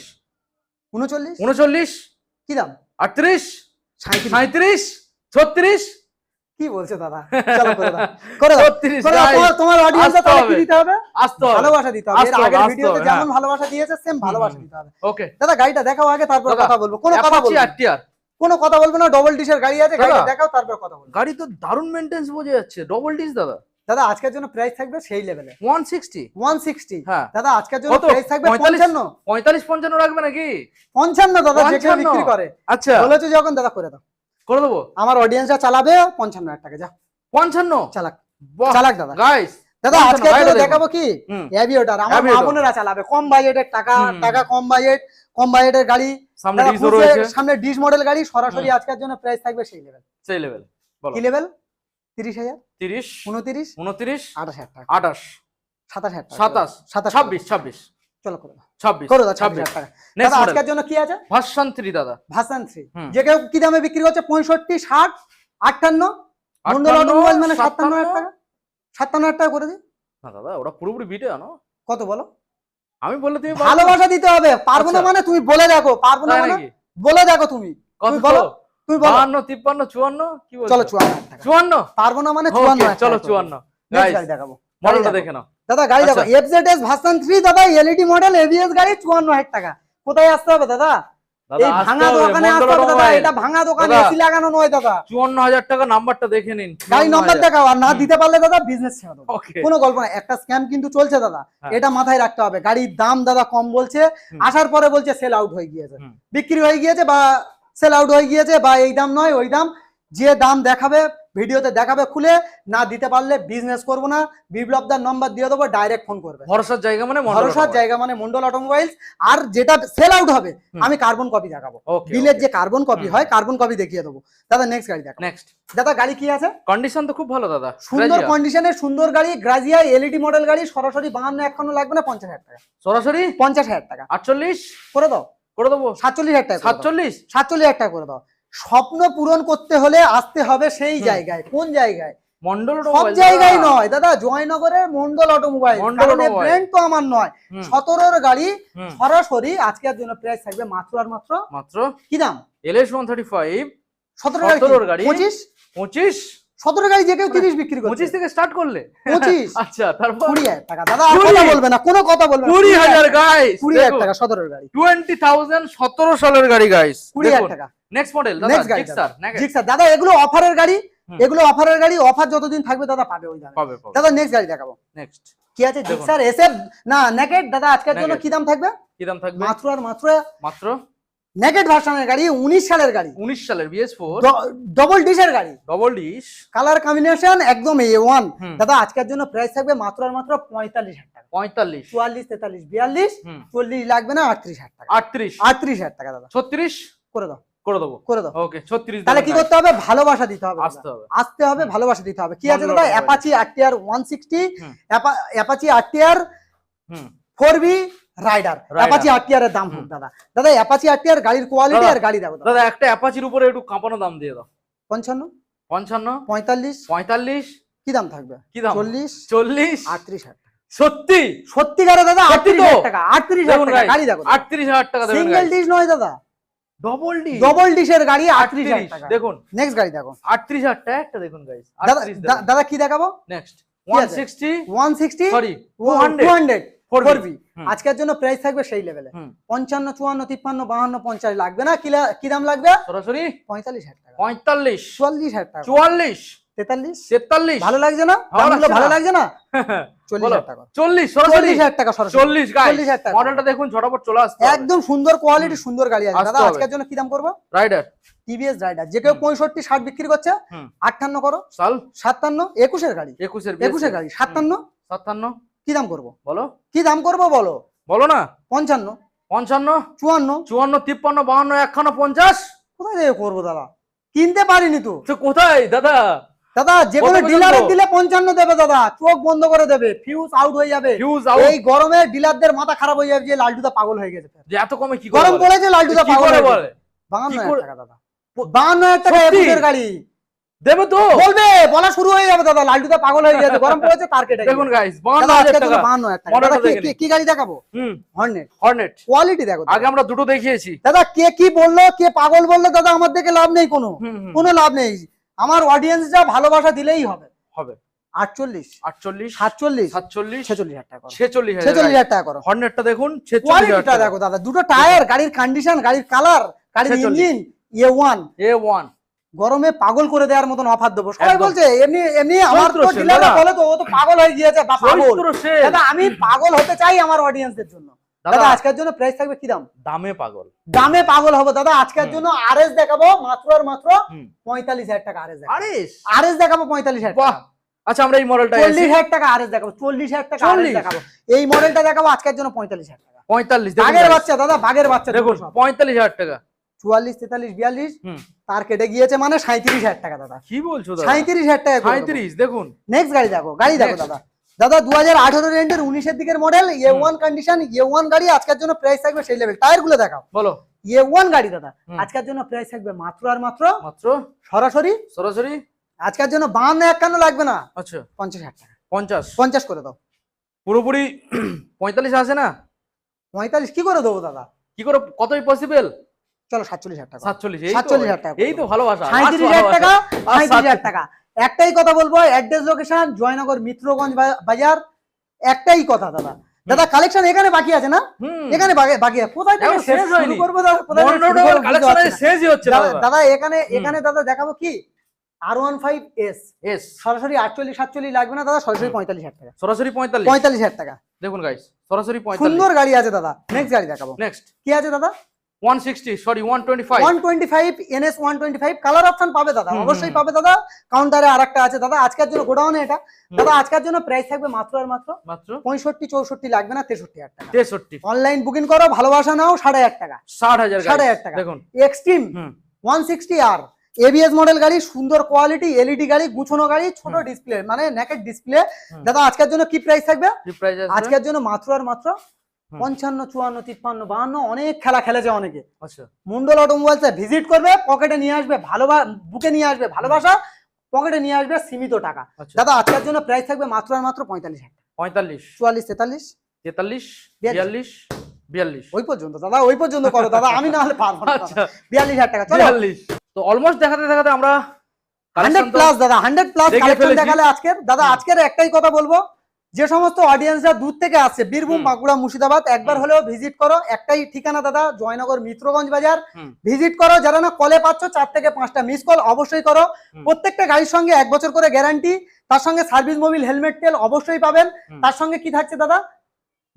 Speaker 1: 39
Speaker 2: 39
Speaker 1: কি দাম?
Speaker 2: 38
Speaker 1: 37।
Speaker 2: 37 36
Speaker 1: কি বলছো দাদা? চলো করে দাও, করে দাও,
Speaker 2: 36
Speaker 1: করে দাও। তোমার অডিয়েন্সে
Speaker 2: আসতে
Speaker 1: তাহলে কি
Speaker 2: হবে।
Speaker 1: দিতে হবে?
Speaker 2: আসতে হবে।
Speaker 1: ভালোবাসা দিতে হবে। এর
Speaker 2: আসতে হবে,
Speaker 1: আগের
Speaker 2: আসতে
Speaker 1: ভিডিওতে
Speaker 2: হবে,
Speaker 1: যেমন
Speaker 2: হ্যাঁ।
Speaker 1: ভালোবাসা দিয়েছে সেম ভালোবাসা দিতে হবে।
Speaker 2: ওকে
Speaker 1: দাদা গাড়িটা দেখাও আগে, তারপর
Speaker 2: দাদা,
Speaker 1: কথা বলবো। কোনো কথা বলবো না,
Speaker 2: আরটিআর
Speaker 1: কোনো কথা বলবো না। ডবল ডিশের গাড়ি আছে, গাড়িটা
Speaker 2: দাদা।
Speaker 1: দেখাও তারপর কথা বলবো।
Speaker 2: গাড়ি তো দারুণ মেইনটেন্স বোঝা যাচ্ছে। ডবল ডিস দাদা
Speaker 1: দাদা আজকের জন্য প্রাইস থাকবে সেই লেভেলে
Speaker 2: 160
Speaker 1: 160।
Speaker 2: হ্যাঁ
Speaker 1: দাদা আজকের জন্য
Speaker 2: কত?
Speaker 1: প্রাইস থাকবে
Speaker 2: 45
Speaker 1: 55
Speaker 2: 45 55 রাখবে নাকি?
Speaker 1: 55 দাদা, যে কেউ
Speaker 2: 55
Speaker 1: বিক্রি করে।
Speaker 2: আচ্ছা
Speaker 1: বলেছো যখন দাদা করে দাও,
Speaker 2: করে দেবো।
Speaker 1: আমার অডিয়েন্সরা চালাবে 55,000 টাকা, যা
Speaker 2: 55
Speaker 1: চালাক
Speaker 2: বাহ
Speaker 1: চালাক দাদা।
Speaker 2: গাইস
Speaker 1: দাদা
Speaker 2: 55
Speaker 1: আজকে
Speaker 2: গাড়িটা দেখুন।
Speaker 1: দেখাবো কি
Speaker 2: হুম
Speaker 1: অ্যাভিয়েটর, আমার মা
Speaker 2: Aviator।
Speaker 1: বোনেরা চালাবে, কম বাজেটের টাকা,
Speaker 2: হুম।
Speaker 1: টাকা কম বাজেট, কম বাজেটের গাড়ি।
Speaker 2: সামনে
Speaker 1: দাদা
Speaker 2: ডিসও
Speaker 1: খুঁজে
Speaker 2: রয়েছে
Speaker 1: সামনে ডিশ মডেল গাড়ি, সরাসরি
Speaker 2: হুম।
Speaker 1: আজকের জন্য প্রাইস থাকবে সেই লেভেল।
Speaker 2: সেই লেভেল বলো।
Speaker 1: কি লেভেল? 30,000,
Speaker 2: 30
Speaker 1: 29,
Speaker 2: 29
Speaker 1: 28,000 টাকা,
Speaker 2: 28
Speaker 1: 27,000 টাকা,
Speaker 2: 27
Speaker 1: 27,
Speaker 2: 26 26
Speaker 1: চলো করে দাও
Speaker 2: 26
Speaker 1: করে দাও 26,000 টাকা
Speaker 2: নেক্সট
Speaker 1: দাদা
Speaker 2: মডেল
Speaker 1: আজকের জন্য কি আছে
Speaker 2: ভার্সন 3 দাদা
Speaker 1: ভার্সন 3
Speaker 2: হুম।
Speaker 1: যে কেউ কি দামে বিক্রি করছে 65 60 58 মন্ডল অটোমোবাইল মানে 57,000 টাকা 57,000 টাকা করে দিই
Speaker 2: না দাদা ওটা পুরোপুরি বিটে আনো
Speaker 1: কত বলো
Speaker 2: আমি বললে তুমি
Speaker 1: ভালোবাসা দিতে হবে পারবো না
Speaker 2: আচ্ছা।
Speaker 1: মানে তুমি বলে দেখো পারবো না
Speaker 2: তাই
Speaker 1: মানে
Speaker 2: নাকি?
Speaker 1: বলে দেখো তুমি
Speaker 2: কত
Speaker 1: বলো তুমি বলো
Speaker 2: 52 53 54 কি বলছো
Speaker 1: চলো 54,000 টাকা
Speaker 2: 54
Speaker 1: পারবো না মানে
Speaker 2: Okay,
Speaker 1: 54,000
Speaker 2: চলো
Speaker 1: টাকা
Speaker 2: 54
Speaker 1: Next
Speaker 2: গাইস
Speaker 1: গাড়ি দেখাবো
Speaker 2: মডেলটা দেখে নাও
Speaker 1: দাদা গাড়ি দেখো
Speaker 2: আচ্ছা।
Speaker 1: FZS ভার্সন 3 দাদা এলইডি মডেল এবিএস গাড়ি 54,000 টাকা কোথায় আসতে হবে দাদা
Speaker 2: দাদা
Speaker 1: এই
Speaker 2: আসতে
Speaker 1: ভাঙা
Speaker 2: হবে,
Speaker 1: দোকানে
Speaker 2: মন্ডল
Speaker 1: আসতে হবে দাদা
Speaker 2: অটোমোবাইল।
Speaker 1: এটা ভাঙা দোকান
Speaker 2: দাদা।
Speaker 1: এসি লাগানো নয় দাদা
Speaker 2: 54,000 টাকা নাম্বারটা দেখে নিন
Speaker 1: গাড়ি নম্বর
Speaker 2: 54,000
Speaker 1: দেখাও আর না
Speaker 2: হুম।
Speaker 1: দিতে পারলে দাদা বিজনেস ছেড়ে দেবো
Speaker 2: ওকে
Speaker 1: কোনো গল্প না একটা স্ক্যাম কিন্তু চলছে দাদা
Speaker 2: হ্যাঁ।
Speaker 1: এটা মাথায় রাখতে হবে গাড়ির দাম দাদা কম বলছে
Speaker 2: হুম।
Speaker 1: আসার পরে বলছে সেল আউট হয়ে গিয়েছে
Speaker 2: হুম।
Speaker 1: বিক্রি হয়ে গিয়েছে বা সেল আউট হয়ে গিয়েছে বা এই দাম নয় ওই দাম যে দাম দেখাবে ভিডিওতে দেখাবে খুলে না দিতে পারলে বিজনেস করবো না বিপ্লবদার নম্বর দিয়ে দেবো ডাইরেক্ট ফোন করবে
Speaker 2: ভরসার জায়গা মানে মন্ডল
Speaker 1: ভরসার
Speaker 2: অটোমোবাইল।
Speaker 1: জায়গা মানে মন্ডল অটোমোবাইলস আর যেটা সেল আউট হবে
Speaker 2: হুম।
Speaker 1: আমি কার্বন কপি দেখাবো
Speaker 2: Okay,
Speaker 1: বিলের
Speaker 2: okay.
Speaker 1: যে কার্বন কপি
Speaker 2: হুম।
Speaker 1: হয় কার্বন কপি দেখিয়ে দেবো দাদা নেক্সট গাড়ি দেখো
Speaker 2: নেক্সট
Speaker 1: দাদা গাড়ি কি আছে
Speaker 2: কন্ডিশন তো খুব ভালো দাদা
Speaker 1: সুন্দর
Speaker 2: Grazia।
Speaker 1: কন্ডিশনের সুন্দর গাড়ি গ্রাজিয়া এলইডি মডেল গাড়ি সরাসরি 52 এখনো লাগবে না 50,000 টাকা
Speaker 2: সরাসরি
Speaker 1: 50,000 টাকা
Speaker 2: 48
Speaker 1: করে দাও
Speaker 2: করে দেবো
Speaker 1: 47,000 টাকা
Speaker 2: 47
Speaker 1: 47,000 টাকা করে দাও স্বপ্ন পূরণ করতে হলে আসতে হবে সেই
Speaker 2: হুম।
Speaker 1: জায়গায় কোন জায়গায়
Speaker 2: মন্ডল
Speaker 1: সব
Speaker 2: অটোমোবাইল
Speaker 1: জায়গায় নয় দাদা জয়নগরের Mondal automobile
Speaker 2: Mondal automobile.
Speaker 1: Brand তো আমার নয়
Speaker 2: হুম।
Speaker 1: 17 গাড়ি
Speaker 2: হুম।
Speaker 1: সরাসরি আজকের জন্য প্রাইস থাকবে মাত্র আর মাত্র
Speaker 2: মাত্র
Speaker 1: কি দাম
Speaker 2: LS 135
Speaker 1: 17
Speaker 2: 17 গাড়ি।
Speaker 1: 25
Speaker 2: 25
Speaker 1: 17 গাড়ি যে কেউ 30 বিক্রি করছে
Speaker 2: 25 থেকে স্টার্ট করলে
Speaker 1: 25
Speaker 2: আচ্ছা তারপর
Speaker 1: 20,000 টাকা দাদা আর
Speaker 2: 20,000
Speaker 1: কথা বলবে না কোনো কথা বলবে না
Speaker 2: 20,000 গাইস
Speaker 1: 20,000 টাকা 17 গাড়ি
Speaker 2: 20,000 17 সালের গাড়ি গাইস
Speaker 1: 20,000 টাকা
Speaker 2: নেক্সট মডেল দাদা
Speaker 1: নেক্সট গাড়ি
Speaker 2: জিক্সার
Speaker 1: জিক্সার দাদা এগুলো অফারের গাড়ি
Speaker 2: হুম।
Speaker 1: এগুলো অফারের গাড়ি অফার যতদিন থাকবে দাদা পাবে ওই দামে
Speaker 2: পাবে পাবে
Speaker 1: দাদা নেক্সট গাড়ি দেখাবো
Speaker 2: নেক্সট
Speaker 1: কি আছে
Speaker 2: দেখুন।
Speaker 1: জিক্সার এসএফ না নেকেড দাদা আজকের জন্য
Speaker 2: Naked।
Speaker 1: কি দাম থাকবে
Speaker 2: কি দাম থাকবে
Speaker 1: মাত্র আর মাত্র
Speaker 2: মাত্র
Speaker 1: নেকেড ভার্সনের গাড়ি 19 সালের গাড়ি
Speaker 2: 19 সালের BS4
Speaker 1: ডবল ডিশের গাড়ি
Speaker 2: ডবল ডিশ
Speaker 1: কালার কম্বিনেশন একদম A1
Speaker 2: হুম।
Speaker 1: দাদা আজকের জন্য প্রাইস থাকবে মাত্র আর মাত্র 45,000 টাকা
Speaker 2: 45
Speaker 1: 44 43 42
Speaker 2: হুম
Speaker 1: 40 লাগবে না 38,000 টাকা
Speaker 2: 38
Speaker 1: 38,000 টাকা দাদা
Speaker 2: 36
Speaker 1: করে দাও
Speaker 2: করে দেবো
Speaker 1: করে দাও
Speaker 2: ওকে 36
Speaker 1: তাহলে কি করতে হবে ভালোবাসা দিতে হবে
Speaker 2: আসতে
Speaker 1: দাদা।
Speaker 2: হবে
Speaker 1: আসতে হবে ভালোবাসা দিতে হবে কি আছে
Speaker 2: মন্ডল
Speaker 1: দাদা
Speaker 2: অটোমোবাইল।
Speaker 1: অ্যাপাচি আরটিআর 160
Speaker 2: হুম।
Speaker 1: অ্যাপাচি আরটিআর
Speaker 2: হুম
Speaker 1: 4B রাইডার অ্যাপাচি আরটিআর এর দাম হোক দাদা দাদা অ্যাপাচি আরটিআর গাড়ির কোয়ালিটি
Speaker 2: দাদা,
Speaker 1: আর গাড়ি দেখো দাদা
Speaker 2: দাদা একটা অ্যাপাচির উপরে একটু কাঁপানো দাম দিয়ে দাও
Speaker 1: 55
Speaker 2: 55
Speaker 1: 45
Speaker 2: 45
Speaker 1: কি দাম থাকবে
Speaker 2: কি দাম
Speaker 1: 40
Speaker 2: 40
Speaker 1: 38,000 টাকা
Speaker 2: সত্যি
Speaker 1: সত্যিকারে দাদা
Speaker 2: সত্যি তো?
Speaker 1: 38,000 টাকা 38,000
Speaker 2: দেখুন
Speaker 1: টাকা
Speaker 2: guys,
Speaker 1: গাড়ি দেখো
Speaker 2: 38,000 টাকা দেবেন
Speaker 1: সিঙ্গেল ডিশ নয় দাদা
Speaker 2: ডবল ডি
Speaker 1: ডবল ডিশের গাড়ি 38,000 টাকা
Speaker 2: দেখুন
Speaker 1: নেক্সট গাড়ি দেখো
Speaker 2: 38,000 টাকা একটা দেখুন গাইস
Speaker 1: দাদা দাদা কি দেখাবো
Speaker 2: নেক্সট
Speaker 1: কি আছে?
Speaker 2: 160
Speaker 1: 160
Speaker 2: সরি
Speaker 1: 200
Speaker 2: 4B
Speaker 1: 4B
Speaker 2: হুম।
Speaker 1: আজকের জন্য প্রাইস থাকবে সেই লেভেলে
Speaker 2: হুম
Speaker 1: 55 54 53 52 50 লাগবে না কি দাম লাগবে
Speaker 2: সরাসরি
Speaker 1: 45,000 টাকা
Speaker 2: 45
Speaker 1: 44,000 টাকা
Speaker 2: 44
Speaker 1: 43
Speaker 2: 43
Speaker 1: ভালো লাগছে না
Speaker 2: ভালো
Speaker 1: দামগুলো
Speaker 2: লাগছে
Speaker 1: ভালো
Speaker 2: না?
Speaker 1: লাগছে না
Speaker 2: বলো
Speaker 1: 40,000 টাকা
Speaker 2: 40 সরাসরি
Speaker 1: 40,000 টাকা সরাসরি
Speaker 2: 40 গাইস
Speaker 1: 40,000 টাকা
Speaker 2: মডেলটা দেখুন ঝটাপট চলে আসছে
Speaker 1: একদম সুন্দর কোয়ালিটি সুন্দর গাড়ি আছে
Speaker 2: আসতে
Speaker 1: দাদা
Speaker 2: হবে।
Speaker 1: আজকের জন্য কি দাম করবো
Speaker 2: রাইডার
Speaker 1: টিভিএস রাইডার যে কেউ 65 60 বিক্রি করছে
Speaker 2: হুম
Speaker 1: 58 করো
Speaker 2: সাল
Speaker 1: 57 21 এর গাড়ি
Speaker 2: 21 এর
Speaker 1: 21 এর গাড়ি 57
Speaker 2: 57
Speaker 1: কি দাম করবো
Speaker 2: বলো
Speaker 1: কি দাম করবো বলো
Speaker 2: বলো না
Speaker 1: 55
Speaker 2: 55
Speaker 1: 54
Speaker 2: 54 53 52 51 50
Speaker 1: কোথায় থেকে করবো দাদা কিনতে পারিনি তো
Speaker 2: তো কোথায় দাদা
Speaker 1: দাদা যে কোনো
Speaker 2: কত পর্যন্ত?
Speaker 1: ডিলারে দিলে 55 দেবে দাদা চোখ বন্ধ করে দেবে ফিউজ আউট হয়ে যাবে
Speaker 2: ফিউজ আউট
Speaker 1: এই গরমে ডিলারদের মাথা খারাপ হয়ে যাবে যে লালটুদা পাগল হয়ে গেছে
Speaker 2: যে এত কমে কি করে
Speaker 1: গরম
Speaker 2: বলে?
Speaker 1: পড়েছে লালটুদা
Speaker 2: কি
Speaker 1: পাগল
Speaker 2: করে
Speaker 1: হয়ে
Speaker 2: বলে
Speaker 1: গেছে 52,000
Speaker 2: করে-
Speaker 1: টাকা দাদা 52,000 টাকা
Speaker 2: সত্যি?
Speaker 1: একুশের গাড়ি
Speaker 2: দেবে তো
Speaker 1: বলবে বলা শুরু হয়ে যাবে দাদা লালটুদা পাগল হয়ে গেছে গরম পড়েছে তার কেটে
Speaker 2: দেখুন গাইস
Speaker 1: দাদা
Speaker 2: 52,000
Speaker 1: আজকের জন্য
Speaker 2: টাকা
Speaker 1: 52,000 টাকা
Speaker 2: মডেলটা
Speaker 1: দাদা
Speaker 2: দেখে নিন।
Speaker 1: কি গাড়ি দেখাবো
Speaker 2: হুম
Speaker 1: হর্নেট
Speaker 2: হর্নেট
Speaker 1: কোয়ালিটি দেখো দাদা।
Speaker 2: আগে আমরা দুটো দেখিয়েছি
Speaker 1: দাদা কে কি বললো কে পাগল বললো দাদা আমার দেখে লাভ নেই কোনো
Speaker 2: হুম হুম
Speaker 1: কোনো লাভ নেই আমার অডিয়েন্সরা ভালোবাসা দিলেই হবে
Speaker 2: হবে
Speaker 1: 48
Speaker 2: 48
Speaker 1: 47
Speaker 2: 47
Speaker 1: 46,000 টাকা করো
Speaker 2: 46,000
Speaker 1: 46,000 টাকা করো
Speaker 2: হর্নেটটা দেখুন 46,000
Speaker 1: কোয়ালিটিটা
Speaker 2: টাকা
Speaker 1: দেখো দাদা দুটো টায়ার গাড়ির কন্ডিশন গাড়ির কালার গাড়ির
Speaker 2: 46
Speaker 1: ইঞ্জিন A1
Speaker 2: A1
Speaker 1: গরমে পাগল করে দেওয়ার মতন অফার দেবো সবাই
Speaker 2: একদম।
Speaker 1: বলছে এমনি এমনি আমার তো
Speaker 2: চরিত্র
Speaker 1: ডিলাররা
Speaker 2: দাদা।
Speaker 1: বলে তো ও তো পাগল হয়ে গিয়েছে বা পাগল
Speaker 2: চরিত্র শেষ।
Speaker 1: দাদা আমি পাগল হতে চাই আমার অডিয়েন্সদের জন্য
Speaker 2: দাদা
Speaker 1: দাদা আজকের জন্য প্রাইস থাকবে কি দাম
Speaker 2: দামে পাগল
Speaker 1: দামে পাগল হবে দাদা আজকের
Speaker 2: হুম।
Speaker 1: জন্য আরএস দেখাবো মাত্র আর মাত্র
Speaker 2: হুম
Speaker 1: 45,000 টাকা আরএস দেখাবো
Speaker 2: আরে
Speaker 1: আরএস দেখাবো 45,000
Speaker 2: বাহ
Speaker 1: টাকা
Speaker 2: আচ্ছা আমরা এই মডেলটা
Speaker 1: 40,000 টাকা আরএস দেখাবো 40,000 টাকা আরএস
Speaker 2: 40
Speaker 1: দেখাবো এই মডেলটা দেখাবো আজকের জন্য 45,000 টাকা
Speaker 2: 45 দেখুন
Speaker 1: বাঘের
Speaker 2: guys,
Speaker 1: বাচ্চা দাদা বাঘের বাচ্চা
Speaker 2: দেখুন 45,000 টাকা
Speaker 1: 44 43 42
Speaker 2: হুম
Speaker 1: তার কেটে গিয়েছে মানে 37,000 টাকা দাদা
Speaker 2: কি বলছো দাদা
Speaker 1: 37,000 টাকা
Speaker 2: 37 দেখুন
Speaker 1: নেক্সট গাড়ি দেখো
Speaker 2: Next।
Speaker 1: দাদা দাদা 2018 রেঞ্জের 19 এর দিকের মডেল A1 কন্ডিশন A1 গাড়ি, আজকের জন্য প্রাইস থাকবে সেই লেভেল। টায়ার গুলো দেখাও।
Speaker 2: বলো।
Speaker 1: A1 গাড়ি দাদা আজকের জন্য প্রাইস থাকবে মাত্র আর মাত্র সরাসরি আজকের জন্য 52-51 লাগবে না।
Speaker 2: আচ্ছা
Speaker 1: 50,000 টাকা।
Speaker 2: 50
Speaker 1: করে দাও।
Speaker 2: পুরোপুরি 45 আসে না?
Speaker 1: 45 কি করে দেবো দাদা?
Speaker 2: কি করে, কতই পসিবল?
Speaker 1: চলো 47,000 টাকা।
Speaker 2: 47,000 টাকা। এই তো ভালোবাসা।
Speaker 1: 37,000 টাকা, 37,000 টাকা। একটাই কথা বলবো, অ্যাড্রেস লোকেশন জয়নগর মিত্রগঞ্জ বাজার। একটাই কথা দাদা, দাদা কালেকশন এখানে বাকি আছে না? এখানে বাকি আছে। কোথায় থেকে শেষ শুরু করব দাদা?
Speaker 2: কালেকশন শেষই হচ্ছে না
Speaker 1: দাদা। এখানে দাদা দেখাবো কি R15S সরাসরি 48-47 লাগবে না দাদা, সরাসরি 45,000 টাকা।
Speaker 2: সরাসরি
Speaker 1: 45,000 টাকা।
Speaker 2: দেখুন গাইস, সরাসরি 45।
Speaker 1: সুন্দর গাড়ি আছে দাদা। নেক্সট গাড়ি দেখাবো।
Speaker 2: নেক্সট
Speaker 1: কি আছে দাদা?
Speaker 2: 125
Speaker 1: NS 125 কালার অপশন পাবে দাদা, অবশ্যই পাবে দাদা। কাউন্টারে আরেকটা আছে দাদা, আজকের জন্য গোডাউনে এটা দাদা। আজকের জন্য প্রাইস থাকবে মাত্র আর মাত্র 65-64 লাগবে না, 63,000 টাকা।
Speaker 2: 63।
Speaker 1: অনলাইন বুকিং করো, ভালোবাসা নাও, 60,000 টাকা।
Speaker 2: 60,000
Speaker 1: টাকা।
Speaker 2: দেখুন
Speaker 1: এক্সট্রিম 160R ABS মডেল গাড়ি, সুন্দর কোয়ালিটি, এলইডি গাড়ি, গুছানো গাড়ি, ছোট ডিসপ্লে মানে নেকেড ডিসপ্লে দাদা। আজকের জন্য কি প্রাইস থাকবে? আজকের জন্য মাত্র আর মাত্র 55, 54, 53, 52। অনেক খেলা খেলেছে অনেকে।
Speaker 2: আচ্ছা
Speaker 1: মন্ডল অটোমোবাইলসে ভিজিট করবে, পকেটে নিয়ে আসবে বুকে নিয়ে আসবে ভালোবাসা, পকেটে নিয়ে আসবে সীমিত টাকা। দাদা আজকের জন্য প্রাইস থাকবে মাত্র আর মাত্র 45,000 টাকা।
Speaker 2: 45,
Speaker 1: 44, 43,
Speaker 2: 43, 42, 42
Speaker 1: ওই পর্যন্ত দাদা, ওই পর্যন্ত করো দাদা, আমি না হলে পারবো না।
Speaker 2: আচ্ছা
Speaker 1: 42,000 টাকা। চলো
Speaker 2: 42। তো অলমোস্ট দেখাতে দেখাতে আমরা
Speaker 1: 100 প্লাস দাদা, 100 প্লাস কালেকশন দেখালে আজকের দাদা। আজকের একটাই কথা বলবো, যে সমস্ত অডিয়েন্সরা দূর থেকে আসছে, বীরভূম, বাঁকুড়া, মুর্শিদাবাদ, একবার হলেও ভিজিট করো। একটাই ঠিকানা দাদা, জয়নগর মিত্রগঞ্জ বাজার। ভিজিট করো। যারা না কলে পাচ্ছ 4 থেকে 5টা মিস কল অবশ্যই করো। প্রত্যেকটা গাড়ির সঙ্গে 1 বছর করে গ্যারান্টি, তার সঙ্গে সার্ভিস মোবিল, হেলমেট, তেল অবশ্যই পাবেন। তার সঙ্গে কি থাকছে দাদা?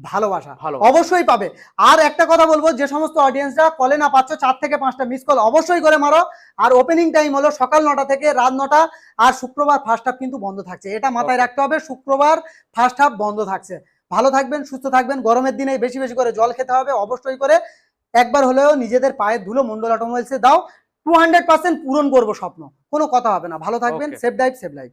Speaker 1: ভালোবাসা অবশ্যই পাবে। আর একটা কথা বলবো, যে সমস্ত অডিয়েন্সরা কলে না পাচ্ছ 4 থেকে 5টা মিস কল অবশ্যই করে মারো। আর ওপেনিং টাইম হলো সকাল 9টা থেকে রাত 9টা। আর শুক্রবার ফার্স্ট হাফ কিন্তু বন্ধ থাকছে, এটা মাথায় রাখতে হবে। শুক্রবার ফার্স্ট হাফ বন্ধ থাকছে। ভালো থাকবেন, সুস্থ থাকবেন। গরমের দিনে বেশি বেশি করে জল খেতে হবে অবশ্যই করে। একবার হলেও নিজেদের পায়ের ধুলো মন্ডল অটোমোবাইলসে দাও। 200% পূরণ করবো স্বপ্ন, কোনো কথা হবে না। ভালো থাকবেন, সেফ ড্রাইভ, সেফ লাইফ।